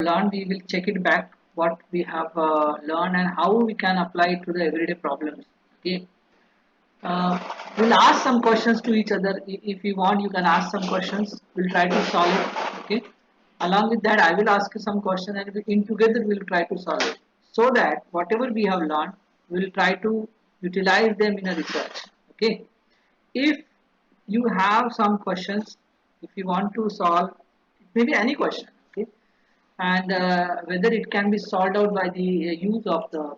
learned, we will check it back what we have learned and how we can apply it to the everyday problems. Okay. Uh, we'll ask some questions to each other. If you want, you can ask some questions. We'll try to solve it. Okay. Along with that, I will ask you some questions, and in together we'll try to solve it. So that whatever we have learned, we'll try to utilize them in a research. Okay. If you have some questions, if you want to solve, maybe any question. Okay. And whether it can be solved out by the use of the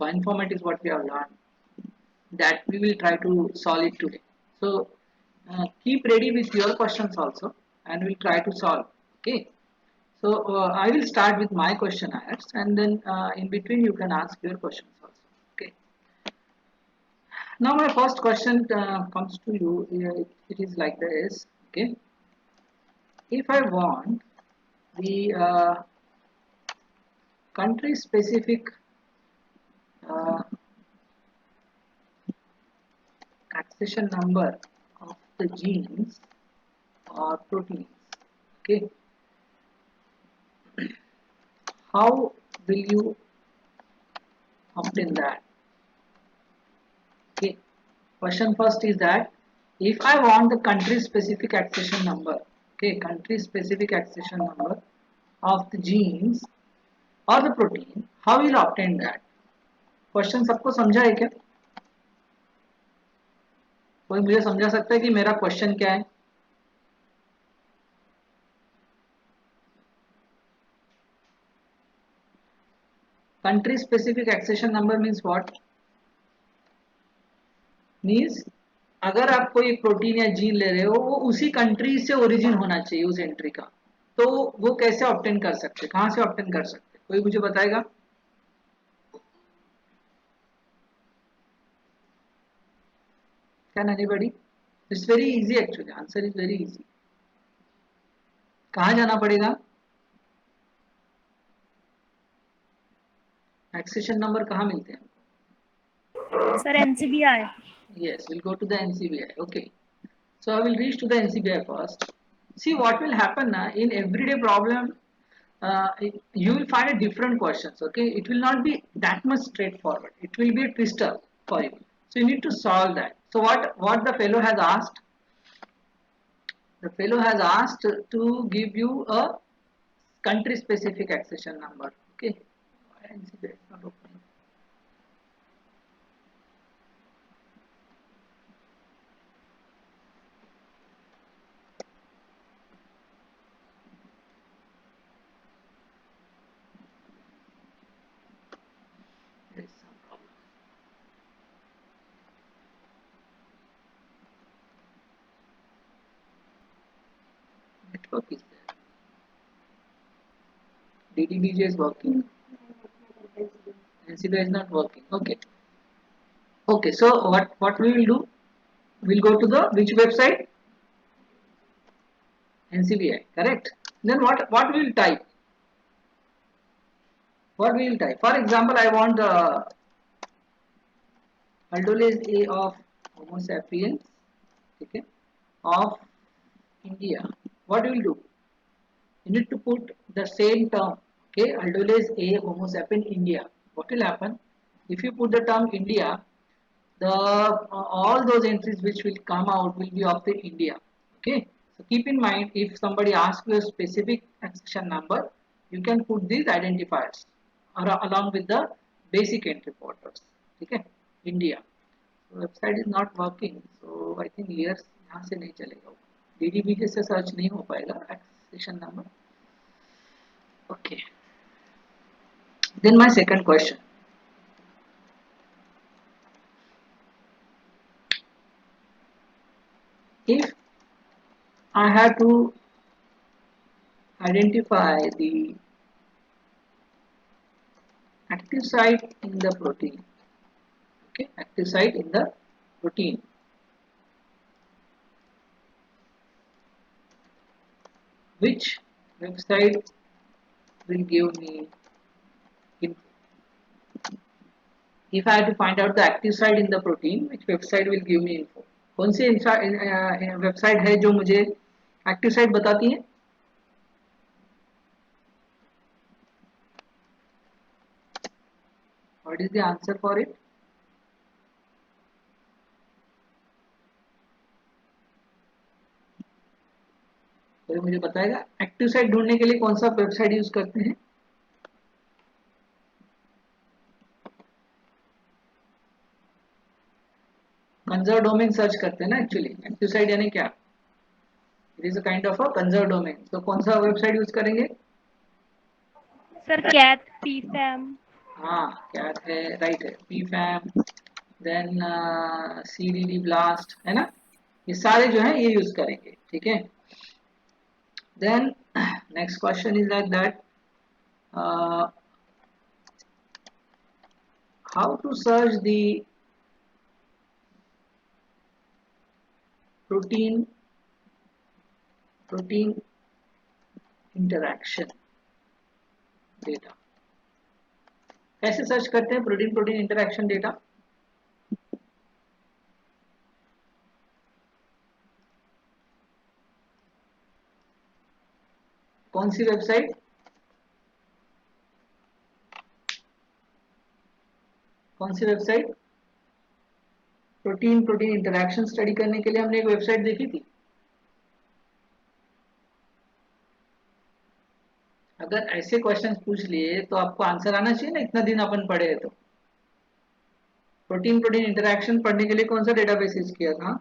bioinformatics, what we have learned, that we will try to solve it today. So keep ready with your questions also, and we'll try to solve. Okay. So I will start with my questionnaires, and then in between you can ask your questions also. Okay. Now my first question comes to you. It is like this. Okay. If I want the country specific uh, accession number of the genes or proteins, okay, how will you obtain that? Okay, question first is that if I want the country specific accession number, okay, country specific accession number of the genes or the protein, how will you obtain that? Question सबको समझा है क्या? कोई मुझे समझा सकता है कि मेरा क्वेश्चन क्या है? Country specific accession number means what? Means अगर आप कोई प्रोटीन या जीन ले रहे हो वो उसी कंट्री से ओरिजिन होना चाहिए उस एंट्री का, तो वो कैसे ऑब्टेन कर सकते, कहां से ऑब्टेन कर सकते, कोई मुझे बताएगा? Can anybody? It's very easy, actually answer is very easy. कहाँ जाना पड़ेगा? एक्सेशन नंबर कहाँ मिलते हैं? Sir NCBI. Yes, we'll go to the NCBI. Okay. So I will reach to the NCBI first. See what will happen in everyday problem. You will find a different questions. Okay, it will not be that much straightforward. It will be a twister for you. So you need to solve that. So what the fellow has asked? The fellow has asked to give you a country specific accession number. Okay. NCBI is not opening. There is some problem. Network is there. DDBJ is working. NCBI is not working. Okay. Okay. So what we will do? We'll go to the which website? NCBI. Correct. Then what we will type? What we will type? For example, I want the aldolase A of Homo sapiens. Okay. Of India. What you will do? You need to put the same term. Okay. Aldolase A Homo sapiens India. What will happen? If you put the term India, the all those entries which will come out will be of the India. Okay. So keep in mind, if somebody asks you a specific accession number, you can put these identifiers along with the basic entry porters. Okay. India. So website is not working, so I think years यहाँ से नहीं चलेगा. DDBJ से search नहीं हो पाएगा accession number. Okay. Then my second question. If I have to identify the active site in the protein, okay, active site in the protein, which website will give me info? If I have to find out the active site in the protein, which website will give me info? कौन सी website है जो मुझे active site बताती है? What is the answer for it? कोई मुझे बताएगा एक्टिव साइट ढूंढने के लिए कौन सा वेबसाइट यूज करते हैं? कंजर्व डोमेन सर्च करते हैं ना एक्चुअली. एक्टिव साइट यानी क्या? It is a kind of a conserved domain. तो कौन सा वेबसाइट यूज करेंगे? Sir CAT Pfam. हाँ कैट है, राइट है. पीफैम, देन सीडीडी ब्लास्ट है ना. ये सारे जो है ये यूज करेंगे. ठीक है. Then next question is like that, how to search the protein interaction data. कैसे सर्च करते हैं प्रोटीन इंटरेक्शन डेटा? कौन सी वेबसाइट? कौन सी वेबसाइट? प्रोटीन इंटरेक्शन स्टडी करने के लिए हमने एक वेबसाइट देखी थी. अगर ऐसे क्वेश्चंस पूछ लिए तो आपको आंसर आना चाहिए ना. इतना दिन अपन पढ़े हैं तो. प्रोटीन इंटरेक्शन पढ़ने के लिए कौन सा डेटाबेस यूज किया था?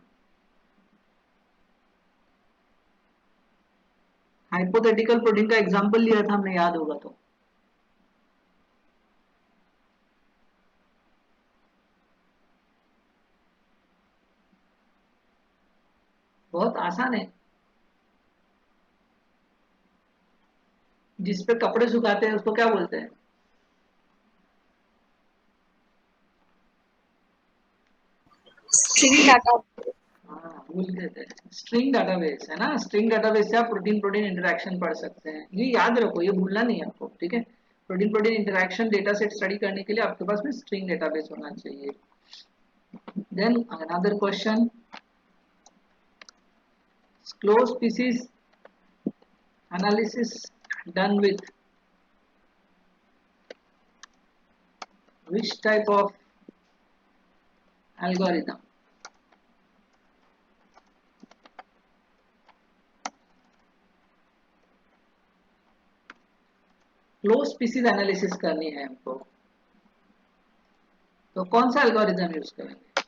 हाइपोथेटिकल प्रोटीन का एग्जांपल लिया था हमने, याद होगा तो. बहुत आसान है. जिस पे कपड़े सुखाते हैं उसको क्या बोलते हैं? String data. हाँ भूल गए थे. स्ट्रिंग डाटाबेस है ना. स्ट्रिंग डाटाबेस से आप प्रोटीन इंटरेक्शन पढ़ सकते हैं. ये याद रखो, ये भूलना नहीं है आपको. ठीक है. Protein interaction data set study करने के लिए आपके पास में स्ट्रिंग डेटाबेस होना चाहिए. Then another question, close species analysis done with which type of algorithm? Close species analysis करनी है हमको, तो कौन सा एल्गोरिथम यूज करेंगे?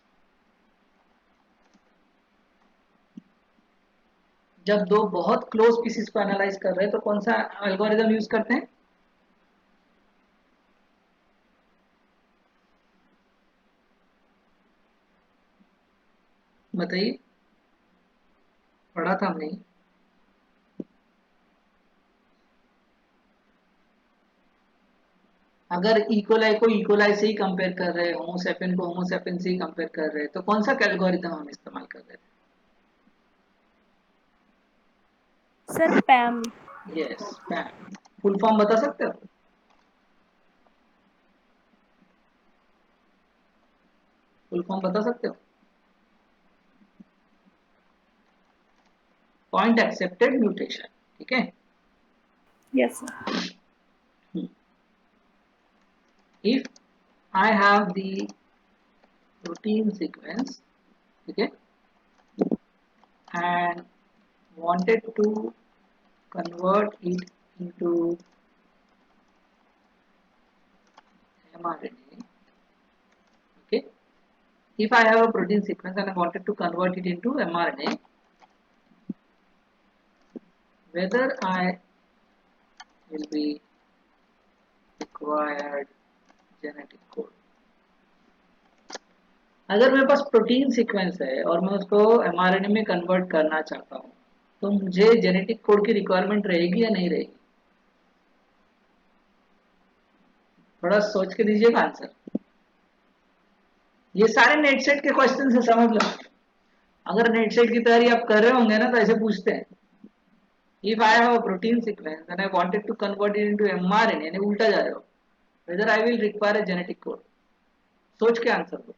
जब दो बहुत क्लोज स्पीसीज को एनालाइज कर रहे हैं तो कौन सा एल्गोरिथम यूज करते हैं? बताइए. पढ़ा था हमने. अगर इकोलाई को इकोलाई से ही कंपेयर कर रहे हैं, होमोसेपियन को होमोसेपियन से ही कंपेयर कर रहे हैं, तो कौन सा एल्गोरिथम हम इस्तेमाल कर रहे सर पैम. थे? यस पैम. फुल फॉर्म बता सकते हो? फुल फॉर्म बता सकते हो? Point accepted mutation. ठीक है. Yes sir. If I have the protein sequence, okay, and wanted to convert it into mRNA, okay, if I have a protein sequence and I wanted to convert it into mRNA, whether I will be required genetic code. अगर मेरे पास protein sequence है और मैं उसको mRNA में convert करना चाहता हूँ, तो मुझे जेनेटिक कोड की रिक्वायरमेंट रहेगी या नहीं रहेगी? थोड़ा सोच के दीजिएगा आंसर. ये सारे नेट सेट के क्वेश्चन से समझ लो. अगर नेट सेट की तैयारी आप कर रहे होंगे ना तो ऐसे पूछते हैं. If I have a protein sequence and I wanted to convert it into mRNA, यानी उल्टा जा रहे हो, whether I will require a genetic code. सोच के आंसर दो.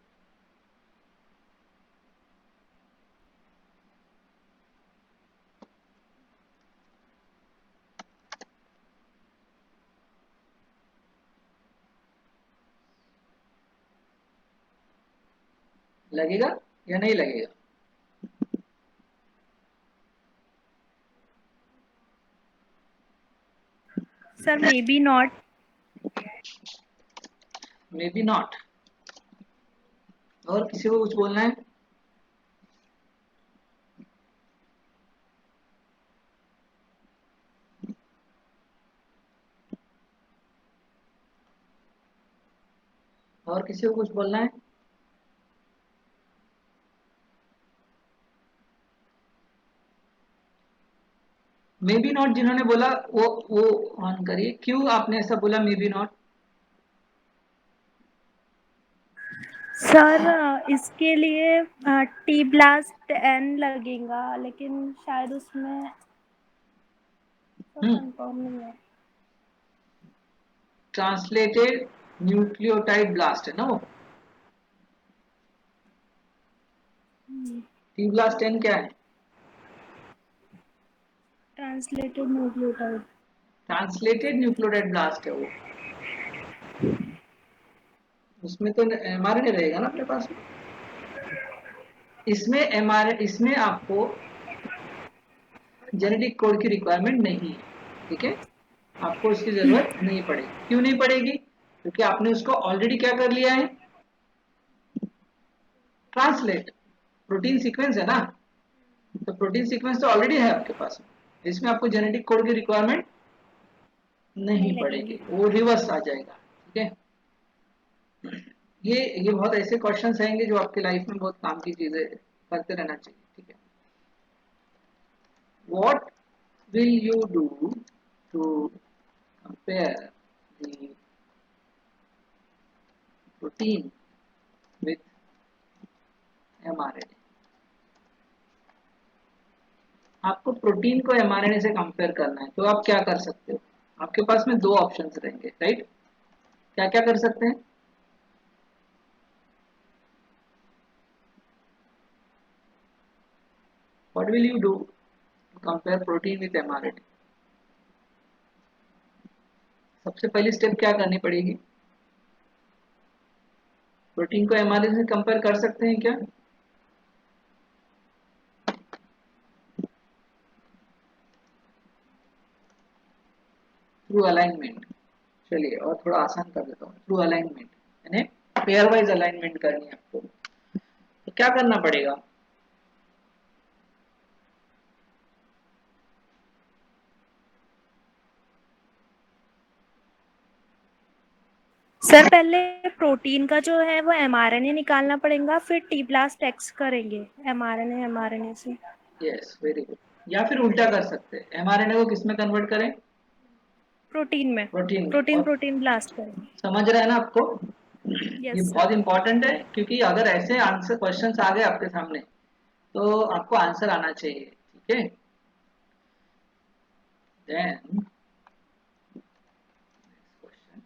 लगेगा या नहीं लगेगा? Sir maybe not. Maybe not. और किसी को कुछ बोलना है? और किसी को कुछ बोलना है? मे बी नॉट जिन्होंने बोला वो ऑन करिए। क्यों आपने ऐसा बोला मे बी नॉट? सर इसके लिए टी ब्लास्ट एन लगेगा, लेकिन शायद उसमें तो कंफर्म नहीं है। ट्रांसलेटेड न्यूक्लियोटाइड ब्लास्ट है ना वो। टी ब्लास्ट 10 क्या है? Translated nucleotide. Translated nucleotide blast है वो। उसमें तो एमआरएनए रहेगा ना अपने पास में। इसमें एमआरएनए, इसमें आपको जेनेटिक कोड की रिक्वायरमेंट नहीं है। ठीक है, आपको उसकी जरूरत नहीं पड़ेगी। क्यों नहीं पड़ेगी? क्योंकि आपने उसको ऑलरेडी क्या कर लिया है, ट्रांसलेट। प्रोटीन सीक्वेंस है ना, तो प्रोटीन सीक्वेंस तो ऑलरेडी है आपके पास में। इसमें आपको जेनेटिक कोड की रिक्वायरमेंट नहीं नहीं पड़ेगी, लगेगी। वो रिवर्स आ जाएगा। ठीक है, ये बहुत ऐसे क्वेश्चंस आएंगे जो आपके लाइफ में बहुत काम की चीजें करते रहना चाहिए। ठीक है, what will you do to compare the protein with mRNA? आपको प्रोटीन को एमआरएनए से कंपेयर करना है, तो आप क्या कर सकते हो? आपके पास में दो ऑप्शंस रहेंगे, राइट? क्या क्या कर सकते हैं? What will you do to compare protein with mRNA? सबसे पहली स्टेप क्या करनी पड़ेगी? प्रोटीन को एमआरएनए से कंपेयर कर सकते हैं क्या? Through alignment. चलिए और थोड़ा आसान कर देता हूँ। थ्रू अलाइनमेंट यानी पेयर वाइज अलाइनमेंट करनी है आपको। तो क्या करना पड़ेगा? सर पहले प्रोटीन का जो है वो एमआरएनए निकालना पड़ेगा, फिर टी ब्लास्ट एक्स करेंगे एमआरएनए से। Yes, very good. या फिर उल्टा कर सकते हैं, एमआरएनए को किस में कन्वर्ट करें? प्रोटीन में। प्रोटीन में। प्रोटीन और प्रोटीन ब्लास्ट करेंगे। समझ रहे हैं ना आपको? ये यस बहुत सर। इंपॉर्टेंट है, क्योंकि अगर ऐसे आंसर क्वेश्चंस आ गए आपके सामने तो आपको आंसर आना चाहिए। ठीक है, then question,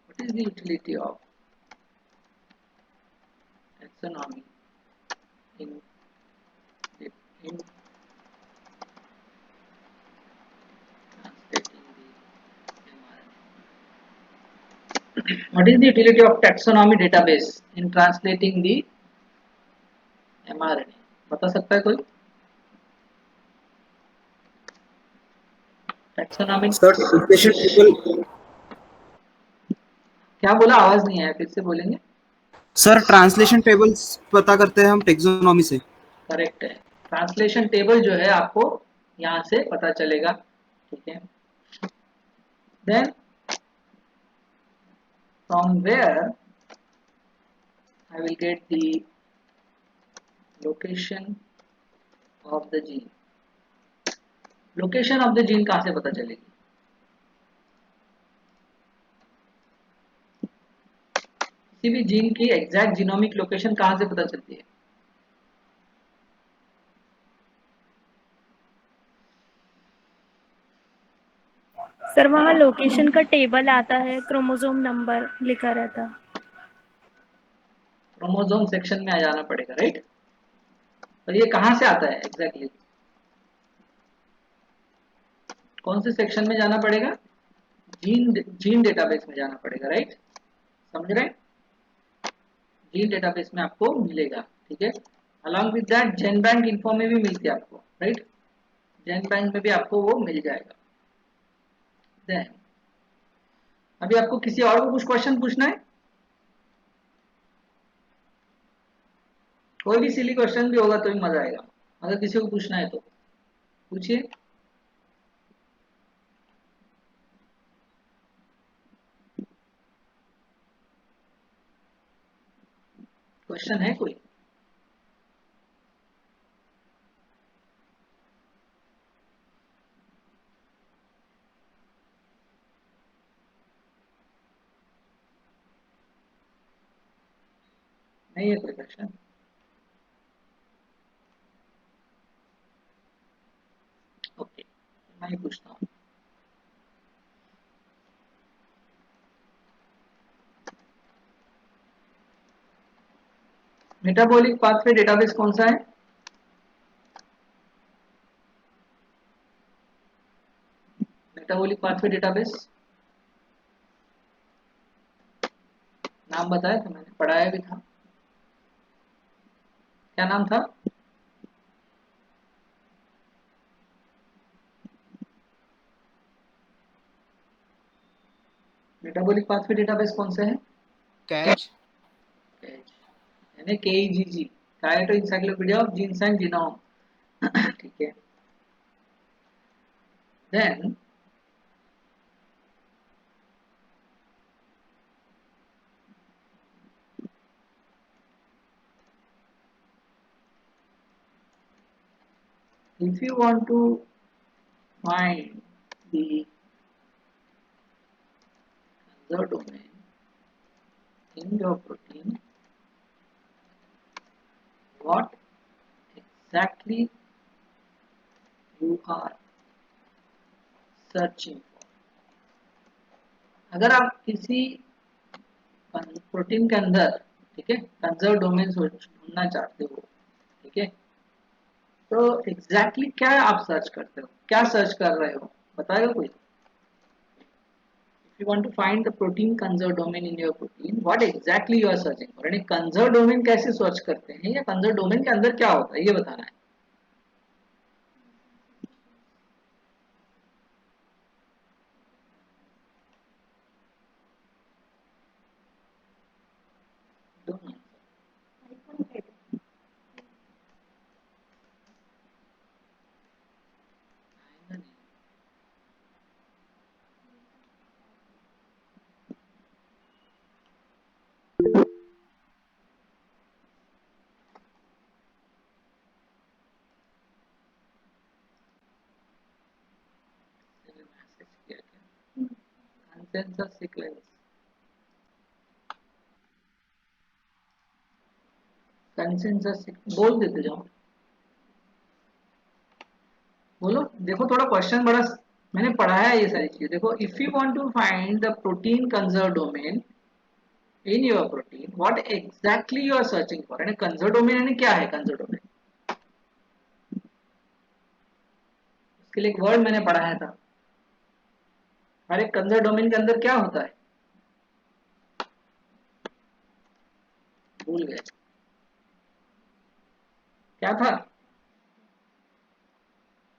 what is the utility of taxonomy in in translating the mRNA? What is the utility of taxonomy database in translating the mRNA? बता सकता है कोई? Taxonomy sir translation table. क्या बोला? आवाज नहीं आया, फिर से बोलेंगे? सर ट्रांसलेशन टेबल्स पता करते हैं हम टेक्सोनॉमी से। करेक्ट है, ट्रांसलेशन टेबल जो है आपको यहाँ से पता चलेगा। ठीक है, then from where I will get the location of the gene. Location of the gene कहाँ से पता चलेगी? किसी भी जीन की एग्जैक्ट जीनोमिक लोकेशन कहाँ से पता चलती है? सर वहाँ लोकेशन का टेबल आता है, क्रोमोसोम नंबर लिखा रहता। क्रोमोसोम सेक्शन में आ जाना पड़ेगा, राइट? और ये कहाँ से आता है एग्जैक्टली? कौन से सेक्शन में जाना पड़ेगा? जीन डेटाबेस में जाना पड़ेगा, राइट, समझ रहे हैं, जीन डेटाबेस में आपको मिलेगा, ठीक है। Along with that gene bank info में भी मिलती है आपको, राइट, जेन बैंक में भी आपको वो मिल जाएगा। देन अभी आपको किसी और को कुछ क्वेश्चन पूछना है, कोई भी सिली क्वेश्चन भी होगा तो भी मजा आएगा, अगर किसी को पूछना है तो पूछिए। क्वेश्चन है कोई? नहीं है कोई क्वेश्चन? ओके, मैं ही पूछता हूँ। मेटाबॉलिक पाथवे डेटाबेस कौन सा है? मेटाबॉलिक पाथवे डेटाबेस नाम बताया था मैंने, पढ़ाया भी था, क्या नाम था? मेटाबॉलिक पाथवे डेटाबेस कौन सा है? कैच। यानी KEGG, Kyoto encyclopedia of genes and genome, ठीक है। Then if you want to find the conserved domain in your protein, what exactly you are searching for, अगर आप किसी प्रोटीन के अंदर, ठीक है, कंजर्व डोमेन ढूंढना चाहते हो, ठीक है, तो एग्जैक्टली क्या आप सर्च करते हो, क्या सर्च कर रहे हो, बताएगा कोई? If you want to find the protein conserved domain in your protein, what exactly you are searching for? यानी conserved domain कैसे सर्च करते हैं, या conserved domain के अंदर क्या होता है, ये बताना है। Don't answer. Consensus sequence, consensus बोल देते जाओ, बोलो, देखो थोड़ा क्वेश्चन बड़ा मैंने पढ़ाया है ये सारी चीजें, देखो if you want to find the protein conserve domain in your protein, what exactly you are searching for, यानी कंजर्व डोमेन यानी क्या है कंजर्व डोमेन, उसके लिए एक वर्ड मैंने पढ़ाया था, हर एक कंजर्व डोमेन के अंदर क्या होता है, भूल गए, क्या था,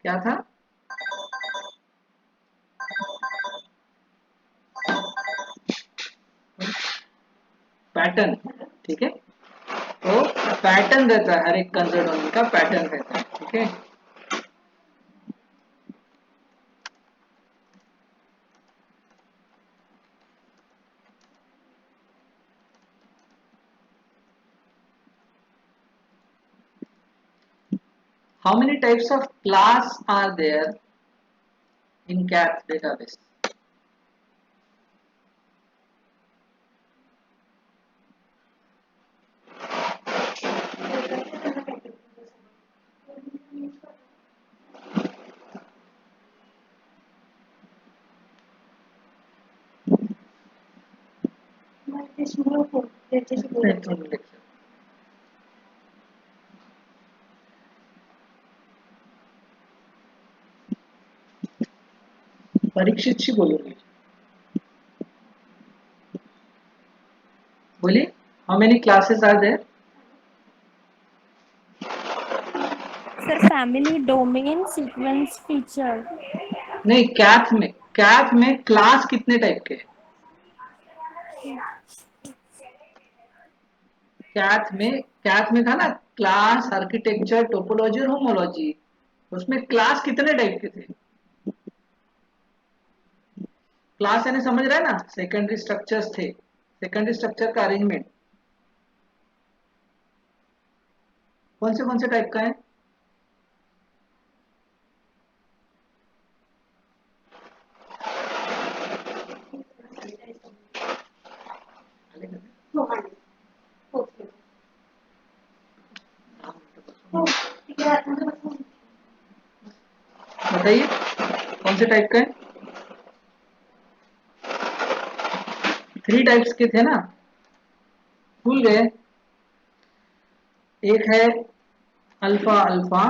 क्या था, पैटर्न, ठीक है, तो पैटर्न रहता है, हर एक कंजर्व डोमेन का पैटर्न रहता है, ठीक है। How many types of class are there in CATH database? Parikshit शी बोलूंगी, बोलिए, how many classes are there? Sir family domain sequence feature. नहीं, कैथ में क्लास कितने टाइप के हैं? कैथ में था ना, क्लास, आर्किटेक्चर, टोपोलॉजी और होमोलॉजी। उसमें क्लास कितने टाइप के थे? क्लास यानी समझ रहे हैं ना, सेकेंडरी स्ट्रक्चर्स थे, सेकेंडरी स्ट्रक्चर का अरेंजमेंट कौन से टाइप का है? बताइए कौन से टाइप का है? 3 टाइप्स के थे ना, भूल गए? एक है अल्फा अल्फा,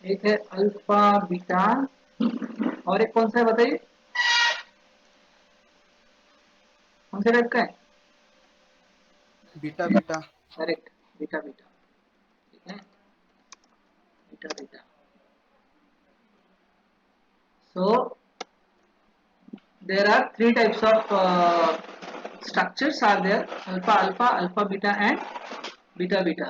एक है अल्फा बीटा, और एक कौन सा है बताइए, कौन से टाइप का है? Beta beta. Correct, beta beta. ठीक है, beta beta. So there are 3 types of structures are there: alpha alpha, alpha beta and beta beta.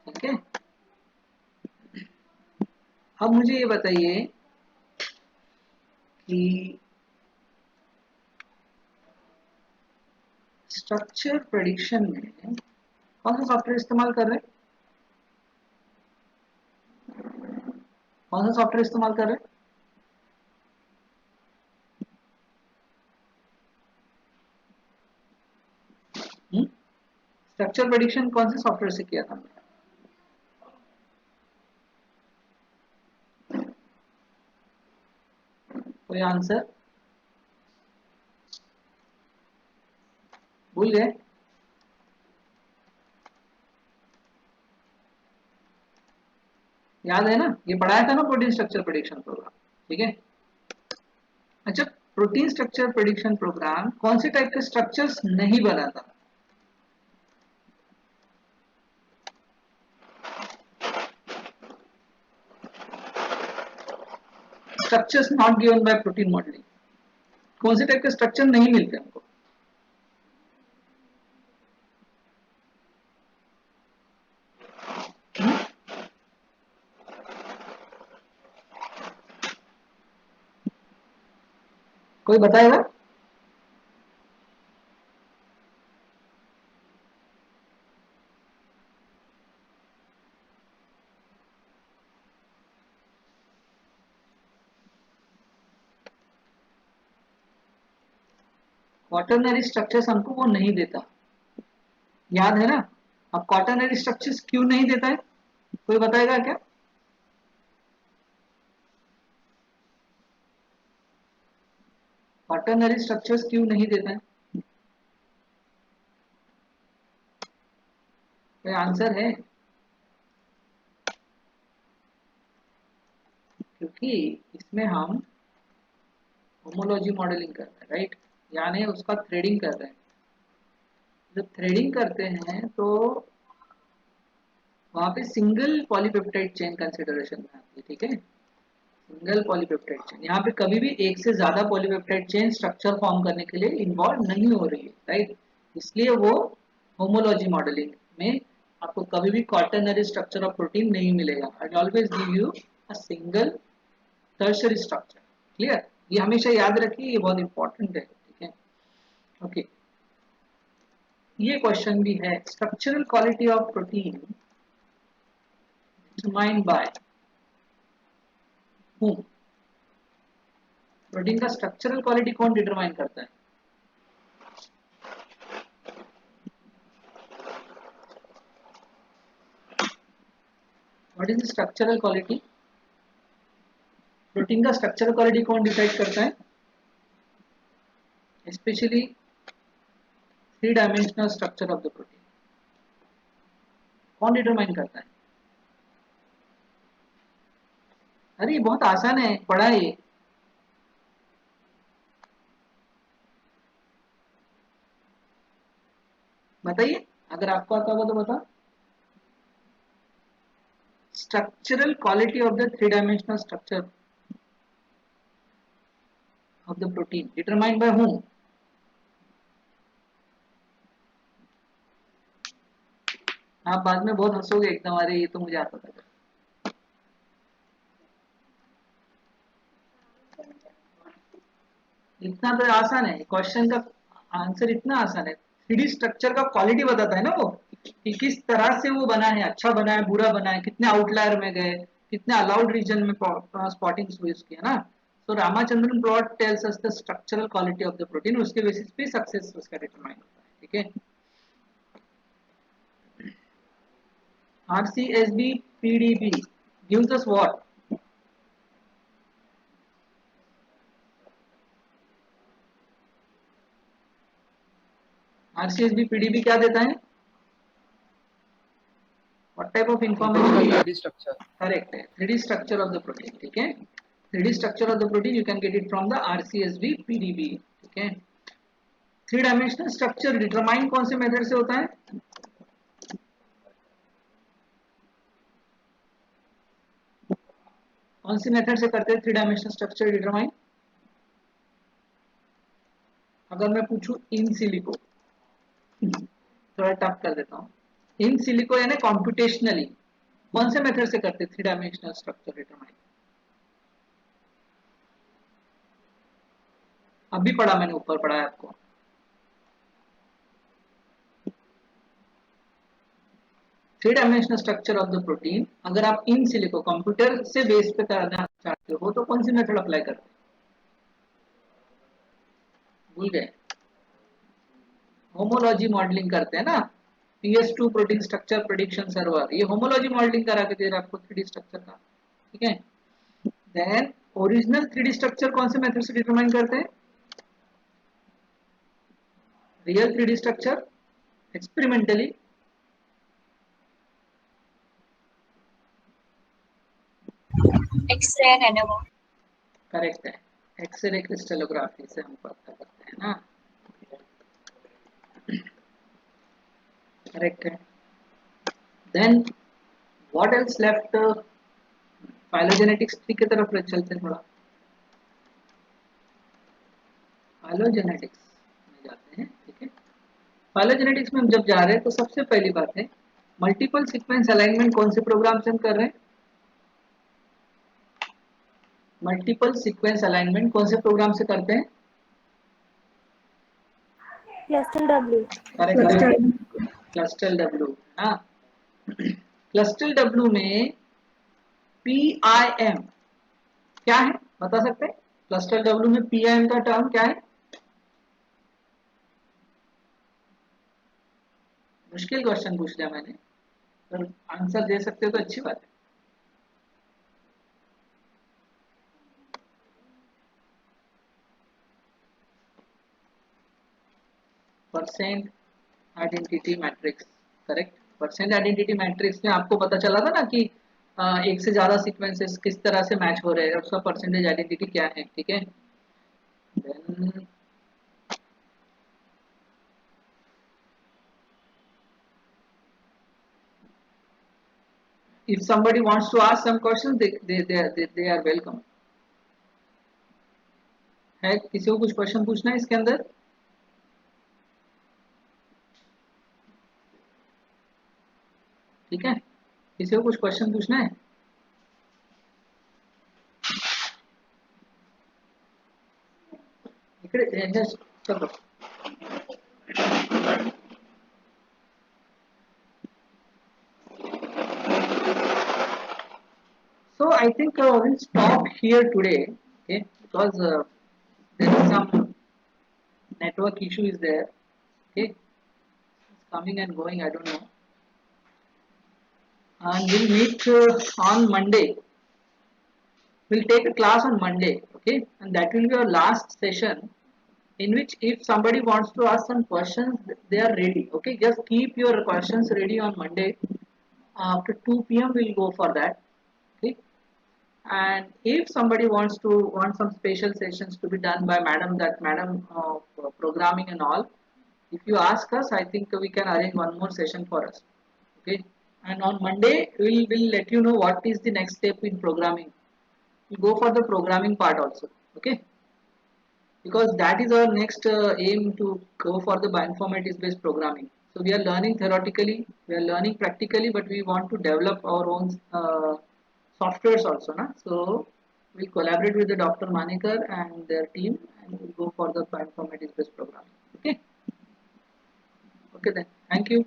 ठीक है, अब मुझे ये बताइए कि स्ट्रक्चर प्रेडिक्शन में कौन सा सॉफ्टवेयर इस्तेमाल कर रहे हैं? कौन सा सॉफ्टवेयर इस्तेमाल कर रहे हैं? स्ट्रक्चर प्रेडिक्शन कौन से सॉफ्टवेयर से किया था? कोई आंसर? भूल गए? याद है ना, ये पढ़ाया था ना प्रोटीन स्ट्रक्चर प्रेडिक्शन प्रोग्राम। ठीक है, अच्छा, प्रोटीन स्ट्रक्चर प्रेडिक्शन प्रोग्राम कौन से टाइप के स्ट्रक्चर्स नहीं बनाता? Structures not given by protein modelling, कौन से टाइप के स्ट्रक्चर नहीं मिलते हमको? कोई बताएगा? क्वाटरनरी स्ट्रक्चर्स हमको वो नहीं देता, याद है ना? अब क्वाटरनरी स्ट्रक्चर्स क्यों नहीं देता है, कोई बताएगा क्या? क्वाटरनरी स्ट्रक्चर्स क्यों नहीं देता है? कोई आंसर है? क्योंकि इसमें हम होमोलॉजी मॉडलिंग कर रहे हैं, राइट, यानी उसका थ्रेडिंग कर रहे हैं। जब थ्रेडिंग करते हैं तो वहां पे सिंगल पॉलीपेप्टाइड चेन कंसिडरेशन में आती है। ठीक है, सिंगल पॉलीपेप्टाइड चेन, यहाँ पे कभी भी एक से ज्यादा पॉलीपेप्टाइड चेन स्ट्रक्चर फॉर्म करने के लिए इन्वॉल्व नहीं हो रही है, राइट, इसलिए वो होमोलॉजी मॉडलिंग में आपको कभी भी क्वाटरनरी स्ट्रक्चर ऑफ प्रोटीन नहीं मिलेगा। I always give you a single tertiary structure. Clear, ये हमेशा याद रखिए, ये बहुत इंपॉर्टेंट है। ठीक है, ओके, ये क्वेश्चन भी है, structural quality of protein determined by whom? Protein का स्ट्रक्चरल क्वालिटी कौन डिटरमाइन करता है? What is the structural quality? Protein का स्ट्रक्चरल क्वालिटी कौन डिसाइड करता है? Specially 3 dimensional structure of the protein कौन डिटरमाइन करता है? अरे ये बहुत आसान है, पढ़ा है ये। बताइए, अगर आपको आता होगा तो बताओ। Structural quality of the three dimensional structure of the protein determined by whom? आप बाद में बहुत हंसोगे एकदम, अरे ये तो मुझे आता था। इतना तो आसान है क्वेश्चन का आंसर, इतना आसान है। थ्री डी स्ट्रक्चर का क्वालिटी बताता है ना वो, कि किस तरह से वो बना है, अच्छा बना है, बुरा बना है, कितने आउटलायर में गए, कितने अलाउड रीजन में स्पॉटिंग यूज किया ना। तो Ramachandran plot tells us the structural quality of the protein, उसके बेसिस पे सक्सेस उसका डिटरमाइन होता है। ठीक है। RCSB PDB gives us what? RCSB PDB क्या देता है? What type of information? 3D structure. Correct है, 3D structure of the protein। ठीक है, 3D structure of the protein you can get it from the RCSB PDB। ठीक है। Three dimensional structure determine कौन से मेथड से होता है? कौन सी मेथड से करते हैं थ्री डायमेंशनल स्ट्रक्चर डिटरमाइन? अगर मैं पूछूं इन सिलिको, थोड़ा टफ कर देता हूँ, इन सिलिको यानी कॉम्प्यूटेशनली कौन से मेथड से करते थ्री डायमेंशनल स्ट्रक्चर डिटरमाइन? अभी पढ़ा मैंने, ऊपर पढ़ा है आपको। Three dimensional structure of the protein अगर आप इन सिलिको कंप्यूटर से बेस पे करना चाहते हो तो कौन सी मेथड अप्लाई करते हैं? भूल गए? होमोलॉजी मॉडलिंग करते हैं ना, PS2 protein structure prediction server, ये होमोलॉजी मॉडलिंग करा के दे रहा है आपको 3D स्ट्रक्चर का। ठीक है। देन ओरिजिनल 3D स्ट्रक्चर कौन से मेथड से डिटरमाइन करते हैं? Real 3D structure, experimentally, x-ray and एनोवा। करेक्ट है, एक्सरे क्रिस्टलोग्राफी से हम पता करते हैं ना। करेक्ट है। Then what else left? Phylogenetics की तरफ चलते हैं थोड़ा। फाइलोजेनेटिक्स में जाते हैं। ठीक है। फाइलोजेनेटिक्स में हम जब जा रहे हैं तो सबसे पहली बात है, मल्टीपल सीक्वेंस अलाइनमेंट कौन से प्रोग्राम से हम कर रहे हैं? मल्टीपल सीक्वेंस अलाइनमेंट कौन से प्रोग्राम से करते हैं? Clustal W. Correct, Clustal W ना। क्लस्टल डब्ल्यू में PIM क्या है बता सकते हैं? क्लस्टल डब्ल्यू में PIM का टर्म क्या है? मुश्किल क्वेश्चन पूछ लिया मैंने, अगर आंसर दे सकते हो तो अच्छी बात है। Percent identity matrix, correct. Percent identity matrix में आपको पता चला था ना कि एक से ज्यादा सीक्वेंसेस किस तरह से मैच हो रहे हैं, उसका परसेंटेज आइडेंटिटी क्या है। ठीक है। Then, if somebody wants to ask some questions, they are welcome। है किसी को कुछ क्वेश्चन पूछना है इसके अंदर? ठीक है, किसी को कुछ क्वेश्चन पूछना है? इकडे चलो। So I think we'll stop here today, okay? Because there is some network issue is there, okay? It's coming and going, I don't know. And we'll meet on Monday. We'll take a class on Monday, okay? And that will be our last session, in which if somebody wants to ask some questions, they are ready, okay? Just keep your questions ready on Monday. After 2 p.m. we'll go for that, okay? And if somebody want some special sessions to be done by madam, that madam programming and all, if you ask us, I think we can arrange one more session for us. Okay. And on Monday will let you know what is the next step in programming. We go for the programming part also. Okay, because that is our next aim, to go for the bioinformatics based programming. So we are learning theoretically, we are learning practically, but we want to develop our own softwares also. Na? So we'll collaborate with the Dr. Manikar and their team, and we'll go for the bioinformatics based programming. Okay, okay then. Thank you.